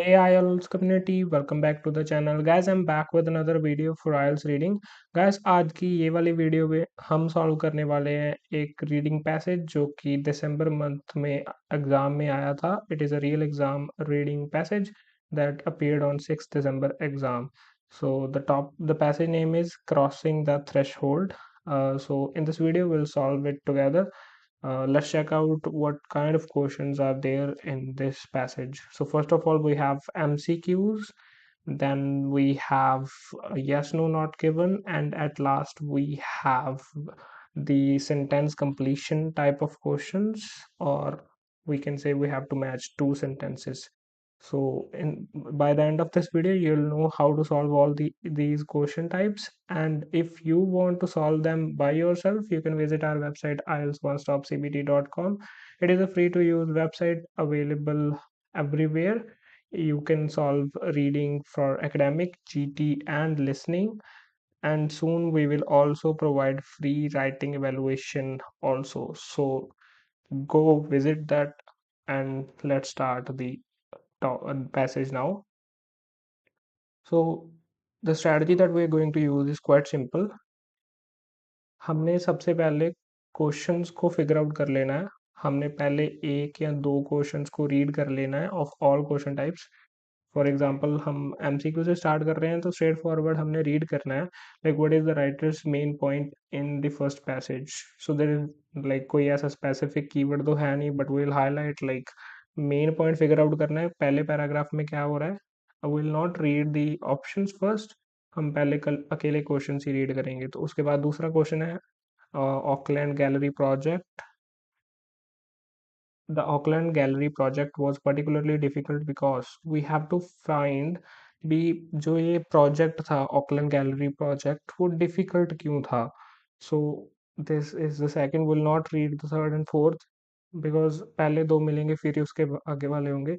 Hey IELTS community, welcome back to the channel. Guys, I'm back with another video for IELTS reading. Guys, आज की ये वाली video में हम solve करने वाले हैं एक रीडिंग पैसेज जो कि दिसंबर मंथ में एग्जाम में आया था. It is a real exam reading passage that appeared on 6th December exam. So the passage name is Crossing the Threshold. So in this video we'll solve it together. Let's check out what kind of questions are there in this passage. So first of all, we have MCQs, then we have yes, no, not given, and at last we have the sentence completion type of questions, or we can say we have to match two sentences. So by the end of this video, you'll know how to solve all these question types. And if you want to solve them by yourself, you can visit our website ielts1stopcbt.com. It is a free to use website available everywhere. You can solve reading for academic, GT, and listening. And soon we will also provide free writing evaluation also. So go visit that and let's start the passage now. So the strategy that we are going to use is quite simple. हमने सबसे पहले questions को figure out कर लेना है. हमने पहले एक या दो क्वेश्चंस को रीड कर लेना है of all question types. For example हम एमसीक्यू से स्टार्ट कर रहे हैं तो स्ट्रेट फॉरवर्ड हमने रीड करना है like what is the writer's main point in the first passage. So there is like कोई ऐसा स्पेसिफिक कीवर्ड तो है नहीं but we will highlight like main point figure out करना है पहले पैराग्राफ में क्या हो रहा है. I will not read the options first. हम पहले कल अकेले क्वेश्चन ही रीड करेंगे. तो उसके बाद दूसरा क्वेश्चन है Auckland gallery project. The Auckland Gallery project was particularly difficult because we have to find भी जो ये project था Auckland Gallery project वो difficult क्यों था. So this is the second. Will not read the third and fourth because पहले दो मिलेंगे फिर ही उसके आगे वाले होंगे.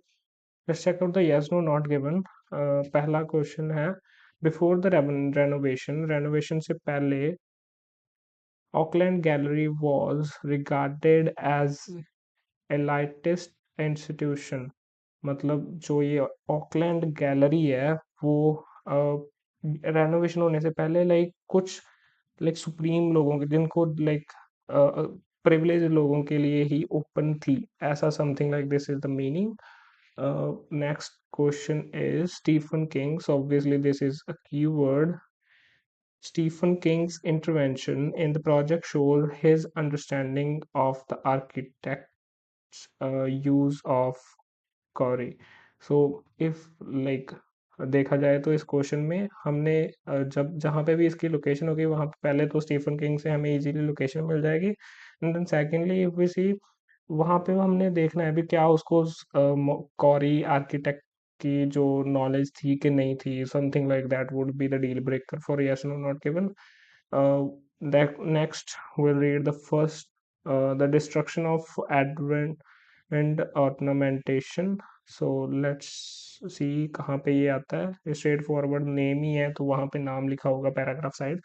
Let's check out the yes no not given. पहला question है before the renovation से पहले Auckland Gallery was regarded as elitist institution. मतलब जो ये ऑकलैंड गैलरी है वो रेनोवेशन होने से पहले लाइक कुछ लाइक सुप्रीम लोगों के जिनको लाइक प्रिविलेज लोगों के लिए ही ओपन थी ऐसा something like this is the meaning. Next question is Stephen King's. Obviously this is a keyword. Stephen King's intervention in the project shows his understanding of the architect's use of Corey. So if like देखा जाए तो इस question में हमने जब जहाँ पे भी इसकी लोकेशन होगी वहाँ पे पहले तो स्टीफन किंग से हमें इजीली लोकेशन मिल जाएगी. And then secondly if we see वहाँ पे हमने देखना है भी क्या उसको कॉरी आर्किटेक्ट की जो नॉलेज थी कि नहीं थी. Something like that would be the deal breaker for yes no not given. That next we'll read the first the destruction of advent and ornamentation. So let's see कहाँ पे ये आता है. स्ट्रेट फॉरवर्ड नेम ही है तो वहाँ पे नाम लिखा होगा पैराग्राफ साइड.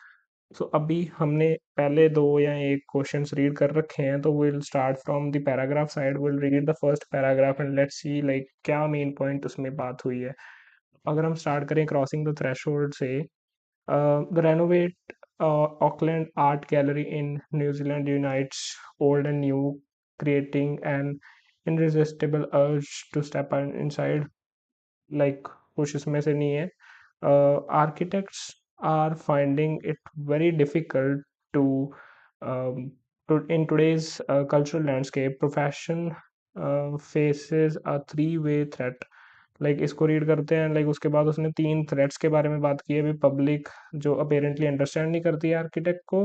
सो अभी हमने पहले दो या एक क्वेश्चंस रीड कर रखे हैं तो will start from the paragraph side. Will read the first paragraph and let's see like क्या मेन पॉइंट उसमें बात हुई है. अगर हम स्टार्ट करें क्रॉसिंग द थ्रेशोल्ड से the renovate Auckland Art Gallery in New Zealand unites old and new, creating an irresistible urge to step inside. Like कुछ इसमें से नहीं है. Architects are finding it very difficult to in today's cultural landscape. Profession faces a three-way threat. Like इसको read करते हैं like उसके बाद उसने तीन थ्रेट्स के बारे में बात की है. अभी पब्लिक जो अपेरेंटली अंडरस्टैंड नहीं करती है आर्किटेक्ट को,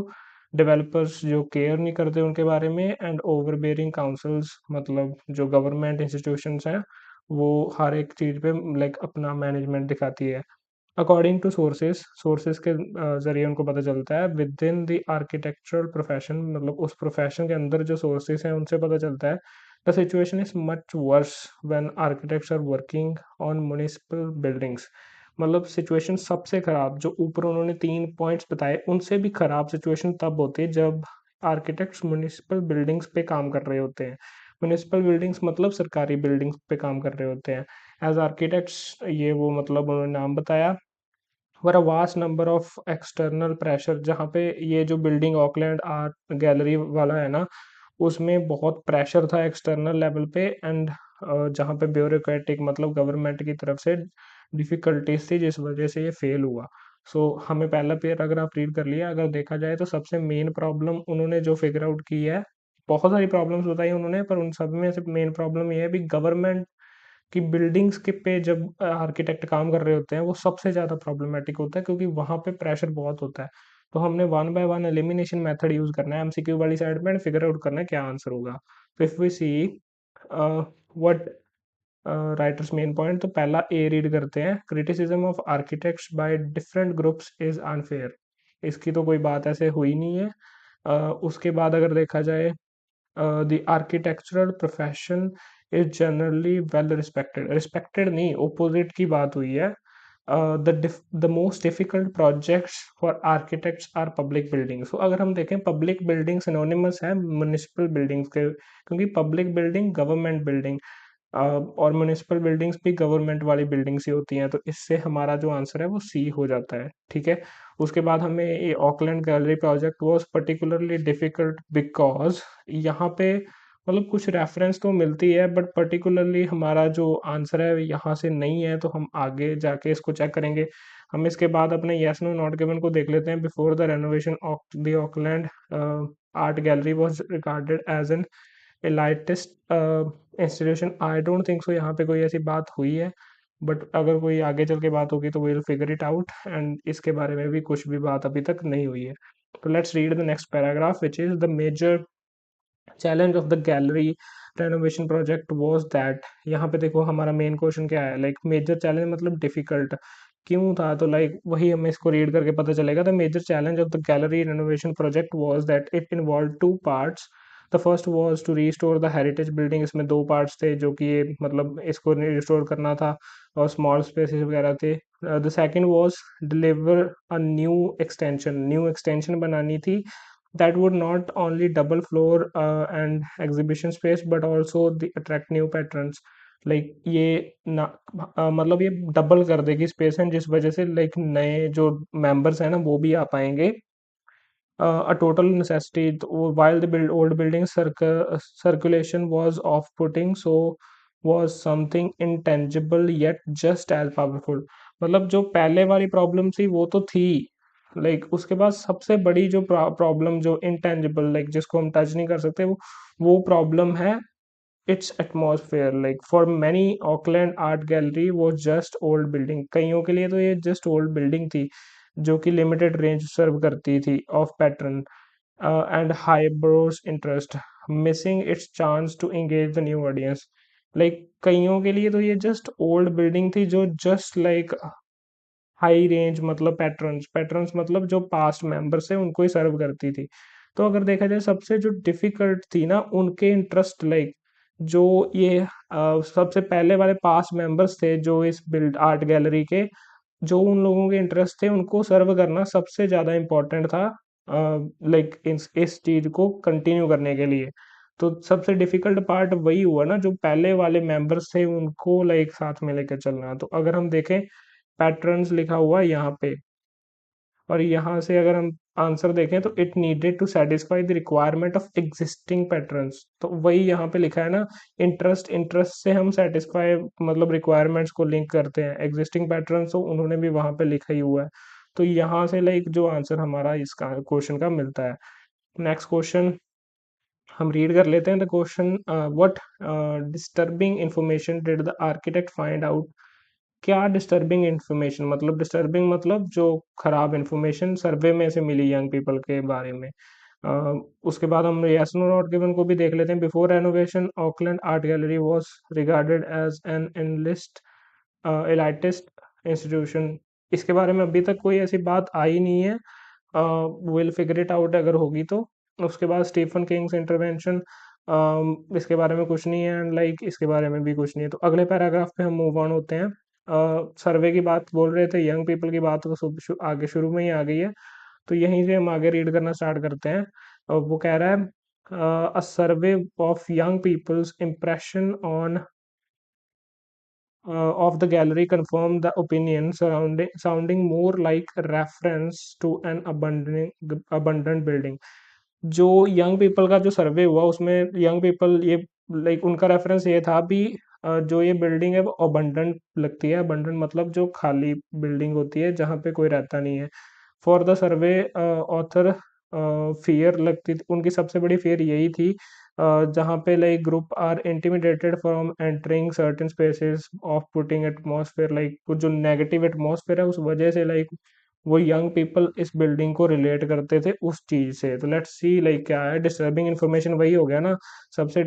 डेवलपर्स जो केयर नहीं करते उनके बारे में, एंड ओवरबेयरिंग काउंसिल्स मतलब जो गवर्नमेंट इंस्टीट्यूशंस हैं वो हर एक चीज़ पे लाइक अपना मैनेजमेंट दिखाती है. अकॉर्डिंग टू सोर्सेस के ज़रिए उनको पता चलता है with in the architectural profession मतलब उस प्रोफेशन के अंदर जो सोर्सेस हैं उनसे पता चलता है. The situation is much worse when architects are working on municipal buildings. मतलब सिचुएशन सबसे ख़राब जो ऊपर उन्होंने तीन पॉइंट्स बताए उनसे भी ख़राब सिचुएशन तब होती है जब आर्किटेक्ट्स म्युनिसिपल बिल्डिंग्स पे काम कर रहे होते हैं. म्युनिसिपल बिल्डिंग्स मतलब सरकारी बिल्डिंग्स पे काम कर रहे होते हैं. एज आर्किटेक्ट्स, ये वो मतलब उन्होंने नाम बताया, were a vast number of external pressure, जहाँ पे ये जो बिल्डिंग ऑकलैंड आर्ट गैलरी वाला है ना, उसमें बहुत प्रेशर था एक्सटर्नल लेवल पे, एंड जहाँ पे ब्यूरोक्रेटिक मतलब गवर्नमेंट की तरफ से डिफिकल्टीज थी, जिस वजह से ये फेल हुआ। सो हमें पहला पैराग्राफ रीड कर लिया। अगर देखा जाए तो सबसे मेन प्रॉब्लम उन्होंने जो फिगर आउट की है, बहुत सारी प्रॉब्लम्स बताई उन्होंने, पर उन सब में से मेन प्रॉब्लम ये है भी गवर्नमेंट कि बिल्डिंग्स के पे जब आर्किटेक्ट काम कर रहे होते हैं, वो सबसे ज़्यादा प्रॉब्लमेटिक होता है, क्योंकि वहाँ पे प्रेशर बहुत होता है। तो हमने one by one elimination method use करना है एमसीक्यू वाली साइड में, एंड फिगर आउट करना है क्या आंसर होगा। तो if we see what writer's main point, तो पहला ए रीड करते हैं, criticism of architects by different groups is unfair. इसकी तो कोई बात ऐसे हुई नहीं है। उसके बाद अगर देखा जाए, the architectural profession is generally well respected, respected नहीं, opposite की बात हुई है। The most difficult projects for architects are public buildings। so अगर हम देखें, public building synonymous है municipal buildings के, क्योंकि public building government building, और म्यूनिसिपल बिल्डिंग्स भी गवर्नमेंट वाली बिल्डिंग्स ही होती हैं, तो इससे हमारा जो आंसर है वो सी हो जाता है। ठीक है। उसके बाद हमें ये Auckland gallery project was particularly difficult because, यहाँ पे मतलब कुछ रेफरेंस तो मिलती है, बट पर्टिकुलरली हमारा जो आंसर है यहाँ से नहीं है, तो हम आगे जाके इसको चेक करेंगे। हम इसके बाद अपने यस नो नॉट गिवन को देख लेते हैं। Before the renovation of the Auckland art gallery was regarded as an elitist institution, I don't think so यहाँ पे कोई ऐसी बात हुई है, बट अगर कोई आगे चल के बात होगी तो will figure it out, and इसके बारे में भी कुछ भी बात अभी तक नहीं हुई है। तो let's read the next paragraph, which is the major challenge of the gallery renovation project was that. यहाँ पे देखो हमारा मेन क्वेश्चन क्या है, लाइक मेजर चैलेंज मतलब डिफिकल्ट क्यों था, तो लाइक वही हमें इसको रीड करके पता चलेगा। The major challenge of the gallery renovation project was that it involve two parts. The first was to restore the heritage building, इसमें दो पार्ट्स थे, जो कि ये मतलब इसको रिस्टोर करना था, और स्मॉल स्पेसेस वगैरह थे। The second was deliver a new extension बनानी थी, that would not only double floor and exhibition space but also the attract new patrons। Like ये ना मतलब ये डबल कर देगी स्पेस है, जिस वजह से लाइक नए जो मेंबर्स हैं ना वो भी आ पाएंगे। A total necessity, while the old building circulation was off-putting, so was something intangible yet just as powerful। मतलब जो पहले वाली प्रॉब्लम थी वो तो थी, लाइक उसके बाद सबसे बड़ी जो प्रॉब्लम जो इंटेंजिबल, लाइक जिसको हम टच नहीं कर सकते, वो प्रॉब्लम है it's atmosphere. Like for many Auckland art gallery वो जस्ट ओल्ड बिल्डिंग, कईयों के लिए तो ये जस्ट ओल्ड बिल्डिंग थी, जो कि लिमिटेड रेंज सर्व करती थी of pattern and highbrows interest, missing its chance to engage the new audience. Like कईयों के लिए तो ये जस्ट ओल्ड बिल्डिंग थी, जो जस्ट लाइक हाई रेंज मतलब पैटर्न्स पैटर्न्स मतलब जो पास्ट मेंबर्स है उनको ही सर्व करती थी। तो अगर देखा जाए सबसे जो डिफिकल्ट थी ना उनके इंटरेस्ट, लाइक जो ये सबसे पहले वाले पास्ट मेंबर्स थे जो इस बिल्ड आर्ट गैलरी के, जो उन लोगों के इंटरेस्ट थे उनको सर्व करना सबसे ज़्यादा इम्पोर्टेंट था, लाइक इस चीज़ को कंटिन्यू करने के लिए। तो सबसे डिफिकल्ट पार्ट वही हुआ ना, जो पहले वाले मेंबर्स थे उनको लाइक साथ में लेकर चलना। तो अगर हम देखें, पैटर्न्स लिखा हुआ है यहाँ पे, और यहाँ से अगर हम आंसर देखें तो it needed to satisfy the requirement of existing patterns, तो वही यहाँ पे लिखा है ना, इंटरेस्ट से हम सेटिस्फाई मतलब रिक्वायरमेंट्स को लिंक करते हैं एग्जिस्टिंग पैटर्न्स, तो उन्होंने भी वहाँ पे लिखा ही हुआ है। तो यहाँ से लाइक जो आंसर हमारा इसका क्वेश्चन का मिलता है। नेक्स्ट क्वेश्चन हम रीड कर लेते हैं। The question, what disturbing information did the architect find out. क्या डिस्टर्बिंग इंफॉर्मेशन मतलब, डिस्टर्बिंग मतलब जो खराब इंफॉर्मेशन सर्वे में से मिली यंग पीपल के बारे में। उसके बाद हम यस नो नॉट गिवन को भी देख लेते हैं। Before renovation Auckland art gallery was regarded as an enlist elitist institution, इसके बारे में अभी तक कोई ऐसी बात आई नहीं है। विल फिगर इट आउट अगर होगी तो। उसके बाद स्टीफन किंग्स इंटरवेंशन, इसके बारे में कुछ नहीं है, एंड लाइक इसके बारे में भी कुछ नहीं है। तो अगले पैराग्राफ पे हम मूव ऑन होते हैं। सर्वे की बात बोल रहे थे, यंग पीपल की बात तो आगे शुरू में ही आ गई है, तो यहीं से हम आगे रीड करना स्टार्ट करते हैं। वो कह रहा है, a survey of young people's impression on of the gallery confirmed the opinion sounding more like a reference to an abundant building. जो यंग पीपल का जो सर्वे हुआ उसमें यंग पीपल ये लाइक उनका रेफरेंस ये था भी जो ये बिल्डिंग है वो अबंडेंट लगती है। अबंडेंट मतलब जो खाली बिल्डिंग होती है जहाँ पे कोई रहता नहीं है। For the survey author fear लगती थी, उनकी सबसे बड़ी फियर यही थी जहाँ पे like group are intimidated from entering certain spaces of putting atmosphere, like कुछ जो नेगेटिव एटमॉस्फेयर है उस वजह से लाइक वो यंग पीपल इस बिल्डिंग को रिलेट करते थे उस चीज से। तो लेट्स सी लाइक क्या है डिस्टर्बिंग इन्फॉर्मेशन, वही हो गया ना सबसे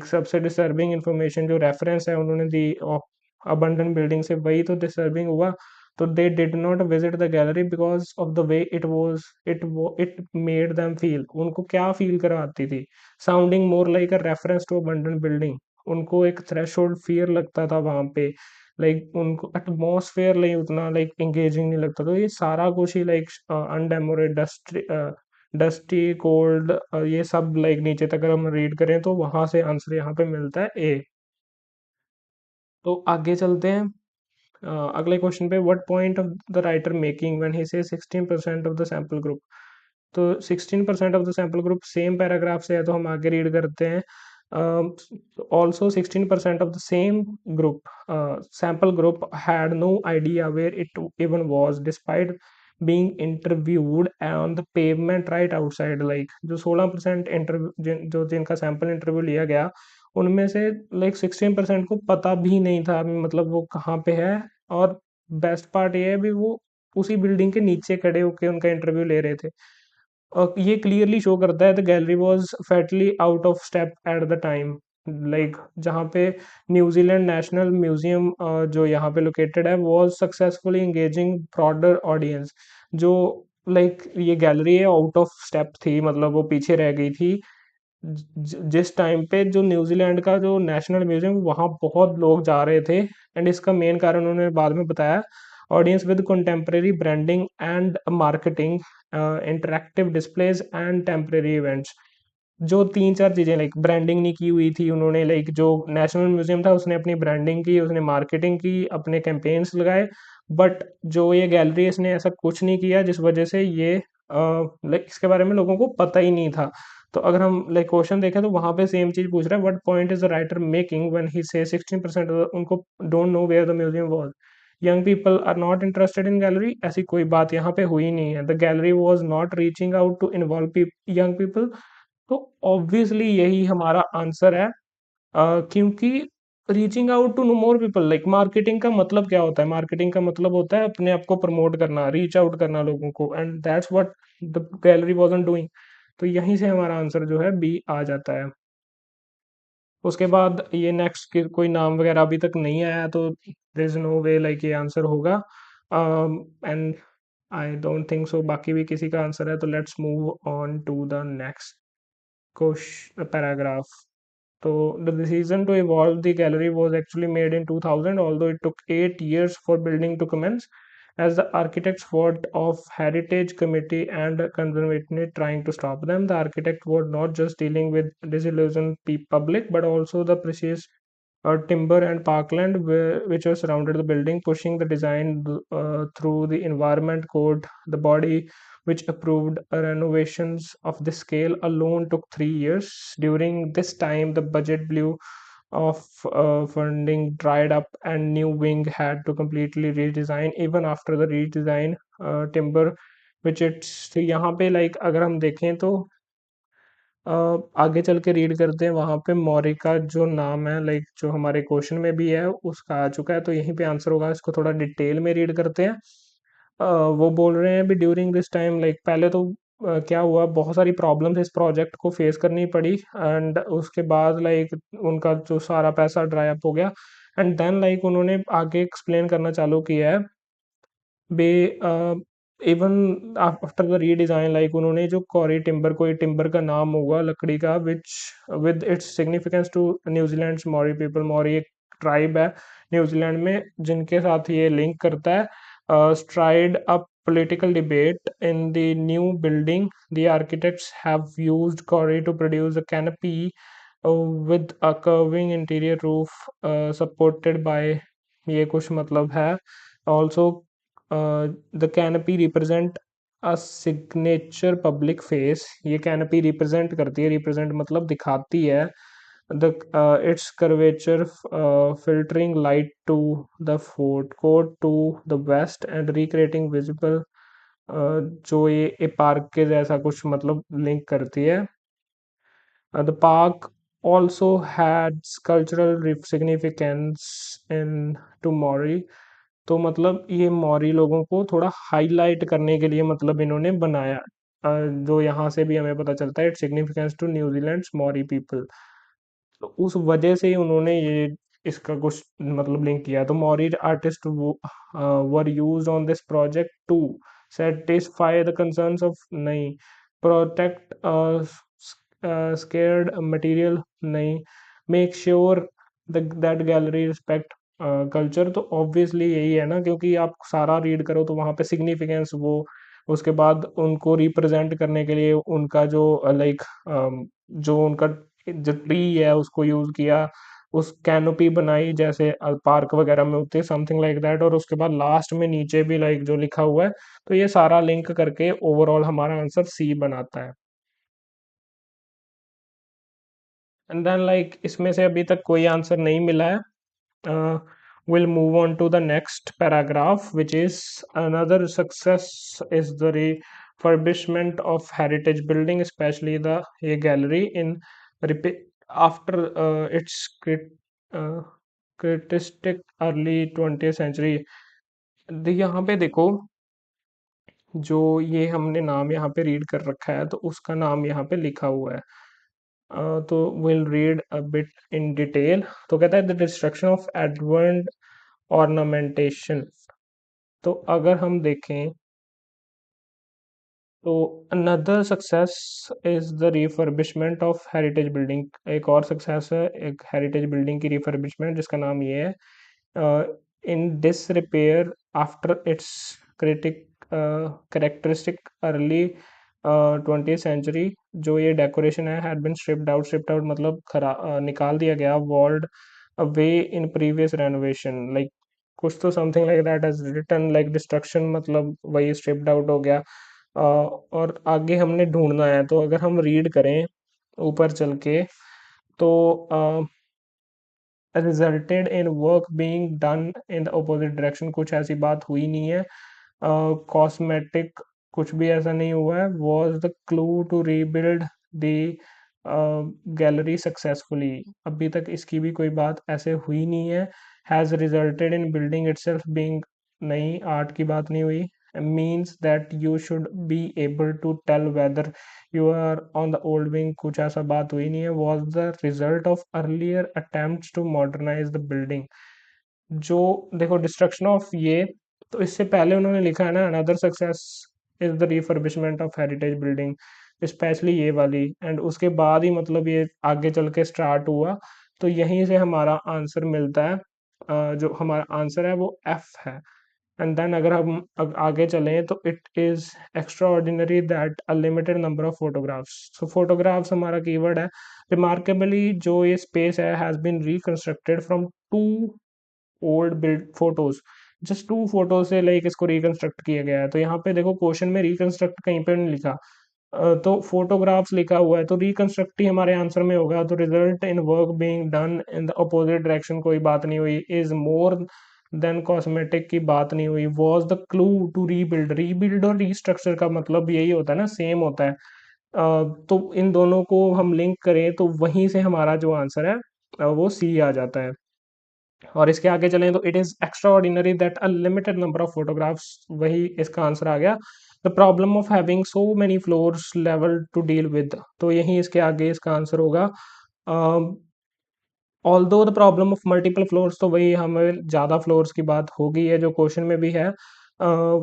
सबसे डिस्टर्बिंग इन्फॉर्मेशन जो रेफरेंस है उन्होंने दी अबंडन बिल्डिंग से, वही तो डिस्टर्बिंग हुआ। तो they did not visit the gallery because of the way it was it made them feel, उनको क्या फील करवाती थी, sounding more like a reference to abandon building. उनको एक थ्रेशोल्ड फियर लगता था वहां पे, लाइक उनको एटमॉस्फेयर नहीं उतना लाइक एंगेजिंग नहीं लगता। तो ये सारा कुछ ही लाइक अनडेमोरेट डस्टी कोल्ड ये सब लाइक नीचे तक अगर हम रीड करें तो वहां से आंसर यहाँ पे मिलता है ए। तो आगे चलते हैं अगले क्वेश्चन पे। What point of the writer making when he says 16% of the sample group. तो 16% of the sample group same paragraph से है तो हम आगे रीड करते हैं। Also 16% of the same group sample group had no idea where it even was despite being interviewed on the pavement right outside. Like जो 16% interview जो जिनका सैंपल इंटरव्यू लिया गया उनमें से लाइक 16% को पता भी नहीं था मतलब वो कहाँ पे है। और बेस्ट पार्ट ये है भी वो उसी बिल्डिंग के नीचे खड़े होके उनका इंटरव्यू ले रहे थे। ये क्लियरली शो करता है the gallery was fatly out of step at the time. Like जहाँ पे न्यूजीलैंड नेशनल म्यूजियम जो यहाँ पे लोकेटेड है was successfully engaging broader audience. जो लाइक ये गैलरी है आउट ऑफ स्टेप थी, मतलब वो पीछे रह गई थी जिस टाइम पे जो न्यूजीलैंड का जो नेशनल म्यूजियम वहाँ बहुत लोग जा रहे थे। एंड इसका मेन कारण उन्होंने बाद में बताया audience with contemporary branding and marketing, interactive displays and temporary events. जो तीन चार चीजें लाइक ब्रांडिंग नहीं की हुई थी उन्होंने, लाइक जो नेशनल म्यूजियम था उसने अपनी ब्रांडिंग की, उसने मार्केटिंग की, अपने कैंपेन्स लगाए। बट जो ये गैलरी इसने ऐसा कुछ नहीं किया जिस वजह से ये लाइक इसके बारे में लोगों को पता ही नहीं था। तो अगर हम लाइक क्वेश्चन देखें तो वहां पे सेम चीज पूछ रहा है what point is the writer making when he says 16% उनको don't know where the museum was. Young people are not interested in gallery, ऐसी कोई बात यहाँ पे हुई नहीं है। The gallery was not reaching out to involve young people. तो ऑब्वियसली यही हमारा आंसर है क्योंकि reaching out to no more people, like marketing का मतलब क्या होता है, मार्केटिंग का मतलब होता है अपने आप को प्रमोट करना, रीच आउट करना लोगों को, and that's what the gallery wasn't doing. तो यहीं से हमारा आंसर जो है बी आ जाता है। उसके बाद ये नेक्स्ट के कोई नाम वगैरह अभी तक नहीं आया तो there is no way like ये आंसर होगा। And I don't think so बाकी भी किसी का आंसर है। तो let's move on to the next question paragraph. So the decision to evolve the gallery was actually made in 2000, although it took 8 years for building to commence, as the architects fought off Heritage Committee and Conservation trying to stop them. The architect was not just dealing with disillusioned public, but also the precious timber and parkland which were surrounded the building, pushing the design through the environment code. The body which approved renovations of this scale alone took 3 years. During this time, the budget blew of funding dried up and new wing had to completely redesign. Even after the redesign, timber which it's तो यहाँ पे like अगर हम देखें तो आगे चल के रीड करते हैं वहां पे मौर्य का जो नाम है लाइक जो हमारे क्वेश्चन में भी है उसका आ चुका है तो यहीं पे आंसर होगा। इसको थोड़ा डिटेल में रीड करते हैं। वो बोल रहे हैं भी ड्यूरिंग दिस टाइम लाइक पहले तो क्या हुआ, बहुत सारी प्रॉब्लम्स इस प्रोजेक्ट को फेस करनी पड़ी एंड उसके बाद लाइक उनका जो सारा पैसा ड्राई अप हो गया। एंड देन लाइक उन्होंने आगे एक्सप्लेन करना चालू किया है be even after the redesign like उन्होंने जो कॉरी टिम्बर, कोई टिम्बर का नाम होगा लकड़ी का which with its significance to New Zealand Maori people. Maori एक ट्राइब है न्यूजीलैंड में जिनके साथ ये लिंक करता है। STRIDE up political debate in the new building, the architects have used Corey to produce a canopy with a curving interior roof supported by ये कुछ मतलब है। Also the canopy represent a signature public face, ये canopy represent करती है, represent मतलब दिखाती है the it's curvature filtering light to the fort court to the west and recreating visible, जो ये पार्क के जैसा कुछ मतलब लिंक करती है। The park also had cultural significance in to Mori, तो मतलब ये मौरी लोगों को थोड़ा हाईलाइट करने के लिए मतलब इन्होंने बनाया। जो यहाँ से भी हमें पता चलता है it significance to New Zealand's Maori people, तो उस वजह से ही उन्होंने ये इसका कुछ मतलब लिंक किया। तो Maori artist were used on this project to satisfy the concerns of, नहीं, प्रोटेक्ट स्केर्ड मटेरियल, नहीं, make sure that gallery respect culture. तो ऑब्वियसली यही है ना, क्योंकि आप सारा रीड करो तो वहाँ पे सिग्निफिकेंस वो, उसके बाद उनको रिप्रेजेंट करने के लिए उनका जो लाइक जो उनका जो ट्री है उसको यूज किया, उस कैनोपी बनाई जैसे पार्क वगैरह में होती है, समथिंग लाइक दैट, और उसके बाद लास्ट में नीचे भी लाइक जो लिखा हुआ है, तो ये सारा लिंक करके ओवरऑल हमारा आंसर सी बनाता है। एंड देन लाइक इसमें से अभी तक कोई आंसर नहीं मिला है। We'll move on to the next paragraph, which is another success is the refurbishment of heritage building, especially the ये gallery in repa- after its uh, criticistic early 20th century। यहाँ पे देखो, जो ये हमने नाम यहाँ पे रीड कर रखा है तो उसका नाम यहाँ पे लिखा हुआ है। तो will read a bit in detail. तो कहता है the destruction of Edward ornamentation. तो अगर हम देखें तो another success is the refurbishment of heritage building, एक और सक्सेस है एक हेरिटेज बिल्डिंग की रिफर्बिशमेंट जिसका नाम ये है in disrepair after its critic characteristic early 20th century. जो ये डेकोरेशन है हैड बिन स्ट्रिप्ड आउट मतलब निकाल दिया गया, walled away in previous renovation, like कुछ तो something like that as return like destruction, मतलब वही स्ट्रिप्ड आउट हो गया। और आगे हमने ढूंढना है, तो अगर हम रीड करें ऊपर चल के तो resulted in work being done in the opposite direction, कुछ ऐसी बात हुई नहीं है। कॉस्मेटिक कुछ भी ऐसा नहीं हुआ है। Was the clue to rebuild the gallery successfully, अभी तक इसकी भी कोई बात ऐसे हुई नहीं है। Has resulted in building itself being, नहीं, आर्ट की बात नहीं हुई। Means that you should be able to tell whether you are on the old wing, कुछ ऐसा बात हुई नहीं है। Was the result of earlier attempt to modernise the building, जो देखो डिस्ट्रक्शन ऑफ ये, तो इससे पहले उन्होंने लिखा है ना another success is the refurbishment of heritage building, specially ये वाली, एंड उसके बाद ही मतलब ये आगे चल के स्टार्ट हुआ। तो यहीं से हमारा आंसर मिलता है। जो हमारा आंसर है वो एफ है। एंड देन अगर हम आगे चलें तो it is extraordinary that a limited number of photographs, so photographs हमारा कीवर्ड है। रिमार्केबली जो ये स्पेस है has been reconstructed from two old build photos, just two photo से लाइक इसको रिकंस्ट्रक्ट किया गया है। तो यहाँ पे देखो क्वेश्चन में रिकंस्ट्रक्ट कहीं पे नहीं लिखा, तो फोटोग्राफ्स लिखा हुआ है, तो रिकंस्ट्रक्ट ही हमारे आंसर में होगा। तो result in work being done in the opposite direction कोई बात नहीं हुई। इज मोर देन कॉस्मेटिक की बात नहीं हुई। Was the clue to rebuild, rebuild और रीस्ट्रक्चर का मतलब यही होता है ना, सेम होता है। तो इन दोनों को हम लिंक करें तो वहीं से हमारा जो आंसर है वो सी आ जाता है। और इसके आगे चलें तो it is extraordinary that a limited number of photographs, वही इसका आंसर आ गया। The problem of having so many floors level to deal with, तो यही इसके आगे इसका आंसर होगा। Although the problem of multiple floors, तो वही हमें ज़्यादा फ्लोर्स की बात हो गई है जो क्वेश्चन में भी है।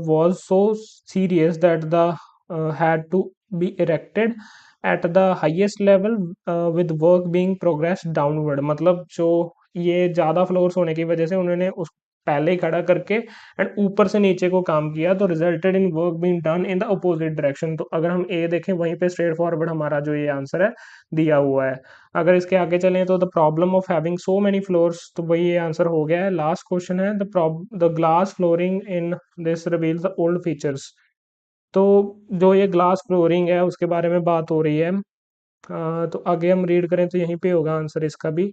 Was so serious that the had to be erected at the highest level with work being progress downward, मतलब जो ये ज़्यादा फ्लोर्स होने की वजह से उन्होंने उस पहले ही खड़ा करके एंड ऊपर से नीचे को काम किया, तो resulted in work being done in the opposite direction. तो अगर हम ए देखें, वहीं पे स्ट्रेट फॉरवर्ड हमारा जो ये आंसर है दिया हुआ है। अगर इसके आगे चलें तो the problem of having so many floors, तो वही ये आंसर हो गया है। लास्ट क्वेश्चन है the glass flooring in this reveals the old features. तो जो ये ग्लास फ्लोरिंग है उसके बारे में बात हो रही है। तो आगे हम रीड करें तो यहीं पे होगा आंसर इसका भी।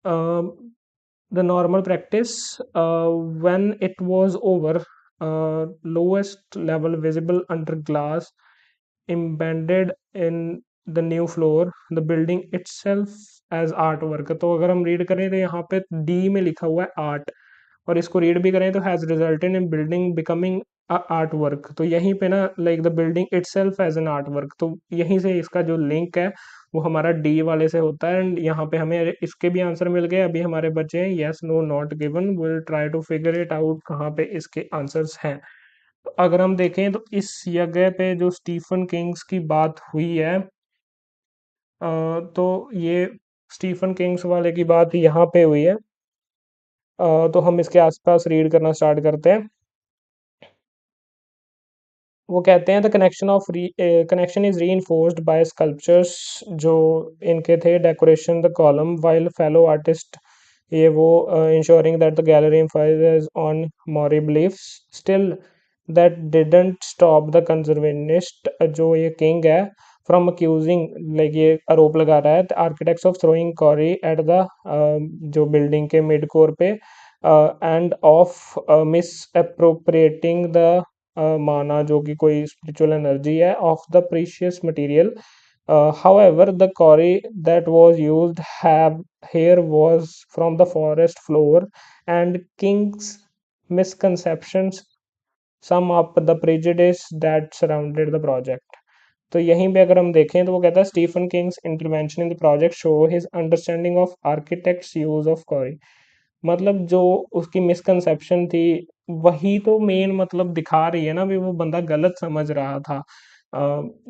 The normal practice when it was over lowest level visible under glass embedded in the new floor the building itself as art work. तो अगर हम रीड करें तो यहाँ पे डी में लिखा हुआ है आर्ट, और इसको रीड भी करें तो has resulted in building becoming art work. तो यहीं पे ना like the building itself as an art work, तो यहीं से इसका जो लिंक है वो हमारा डी वाले से होता है। एंड यहाँ पे हमें इसके भी आंसर मिल गए। अभी हमारे बचे हैं yes no not given, will try to figure it out कहाँ पे इसके आंसर्स हैं। तो अगर हम देखें तो इस जगह पे जो स्टीफन किंग्स की बात हुई है, तो ये स्टीफन किंग्स वाले की बात यहाँ पे हुई है। तो हम इसके आसपास रीड करना स्टार्ट करते हैं। वो कहते हैं the connection is re by sculptures, जो इनके थे decoration the column while fellow artist, ये वो ensuring that the gallery emphasises on Maori beliefs. Still that didn't stop the conservationist, जो ये किंग है, फ्रॉम अक्यूजिंग, लाइक ये आरोप लगा रहा है architects of throwing Carry at the जो बिल्डिंग के मिड कोर पे end of miss appropriating the माना, जो कि कोई स्पिरिचुअल एनर्जी है, of the precious material. However, the quarry that was used have here was from the forest floor, and King's misconceptions sum up the prejudice that surrounded the project. तो यहीं पे अगर हम देखें तो वो कहता है Stephen King's intervention in the project show his understanding of architects use of quarry. मतलब जो उसकी मिसकंसेप्शन थी वही तो मेन मतलब दिखा रही है ना भी वो बंदा गलत समझ रहा था।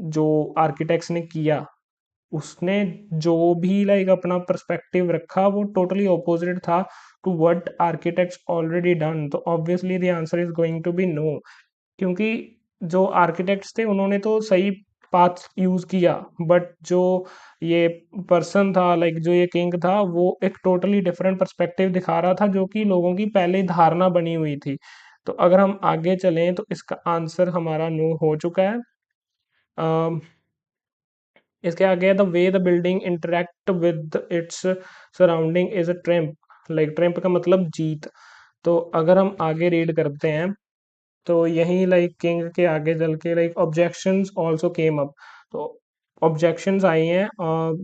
जो आर्किटेक्ट्स ने किया, उसने जो भी लाइक अपना पर्सपेक्टिव रखा वो टोटली ऑपोजिट था to what architects already done. तो obviously the answer is going to be no, क्योंकि जो आर्किटेक्ट्स थे उन्होंने तो सही पाथ यूज किया, बट जो ये पर्सन था लाइक जो ये किंग था वो एक टोटली डिफरेंट पर्सपेक्टिव दिखा रहा था, जो कि लोगों की पहले ही धारणा बनी हुई थी। तो अगर हम आगे चलें तो इसका आंसर हमारा नो हो चुका है। अम, इसके आगे the way the building interact with its surrounding is a tramp, like tramp का मतलब जीत। तो अगर हम आगे रीड करते हैं तो यही लाइक किंग के आगे चल के like objections also came up. तो ऑब्जेक्शंस आई हैं,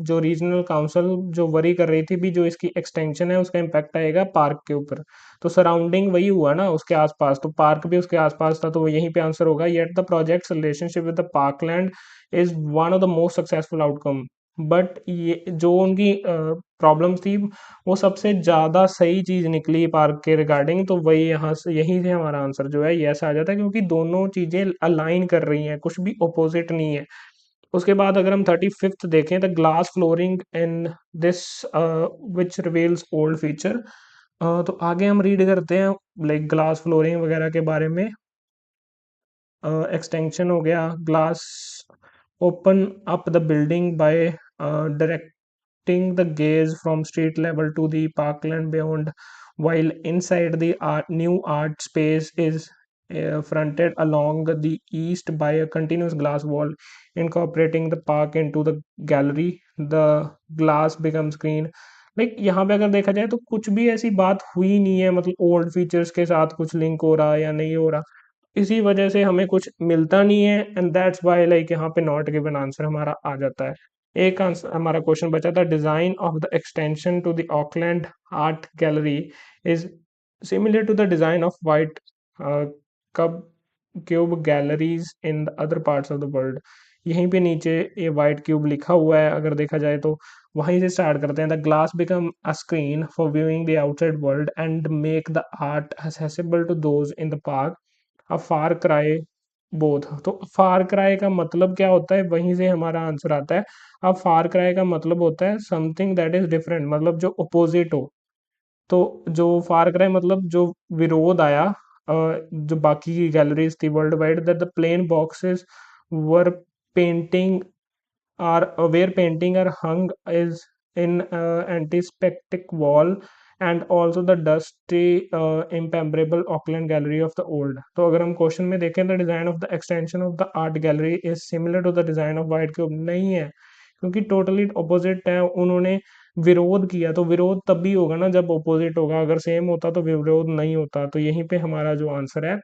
जो रीजनल काउंसिल जो वरी कर रही थी भी जो इसकी एक्सटेंशन है उसका इम्पैक्ट आएगा पार्क के ऊपर। तो सराउंडिंग वही हुआ ना उसके आसपास, तो पार्क भी उसके आसपास था, तो वो यहीं पे आंसर होगा। Yet the projects relationship with the parkland is one of the most successful outcome, but ये जो उनकी प्रॉब्लम्स थी वो सबसे ज़्यादा सही चीज़ निकली पार्क के रिगार्डिंग। तो वही यहाँ से यहीं से हमारा आंसर जो है यस आ जाता है, क्योंकि दोनों चीज़ें अलाइन कर रही हैं, कुछ भी अपोजिट नहीं है। उसके बाद अगर हम 35th देखें the glass flooring in this which reveals old feature. तो आगे हम रीड करते हैं लाइक ग्लास फ्लोरिंग वगैरह के बारे में। एक्सटेंशन हो गया glass open up the building bye directing the gaze from street level to the parkland beyond, while inside the new art space is fronted along the east by a continuous glass wall incorporating the park into the gallery. The glass becomes green, like यहाँ पे अगर देखा जाए तो कुछ भी ऐसी बात हुई नहीं है, मतलब ओल्ड फीचर्स के साथ कुछ लिंक हो रहा है या नहीं हो रहा, इसी वजह से हमें कुछ मिलता नहीं है। एंड दैट्स वाई लाइक यहाँ पे नॉट गिवन आंसर हमारा आ जाता है। एक आंसर हमारा क्वेश्चन बचा था design of the extension to the Auckland art gallery is similar to the design of white cub cube galleries in the other parts of the world. यहीं पे नीचे ये वाइट क्यूब लिखा हुआ है, अगर देखा जाए तो वहीं से स्टार्ट करते हैं। The glass become a screen for viewing the outside world and make the art accessible to those in the park, a far cry both. तो फार क्राई का मतलब क्या होता है, वहीं से हमारा आंसर आता है। अब फार क्राई का मतलब होता है समथिंग दैट इज डिफरेंट, मतलब जो अपोजिट हो। तो जो फार क्राई मतलब जो विरोध आया, जो बाकी की गैलरीज थी world wide, that the plain boxes were painting are where painting are hung is in antispectic wall and also the dusty impenetrable Auckland Gallery of the Old. तो अगर हम क्वेश्चन में देखें, the design of the extension of the art gallery is similar to the design of White Cube, नहीं है, क्योंकि totally opposite है। उन्होंने विरोध किया, तो विरोध तब भी होगा ना जब ऑपोजिट होगा, अगर सेम होता तो विरोध नहीं होता। तो यहीं पे हमारा जो आंसर है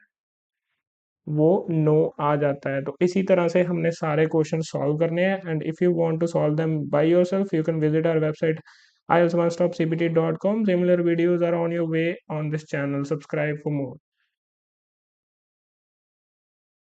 वो नो आ जाता है। तो इसी तरह से हमने सारे क्वेश्चन सॉल्व करने हैं, and if you want to solve them by yourself you can visit our website ielts1stopcbt.com. Similar videos are on your way on this channel. Subscribe for more.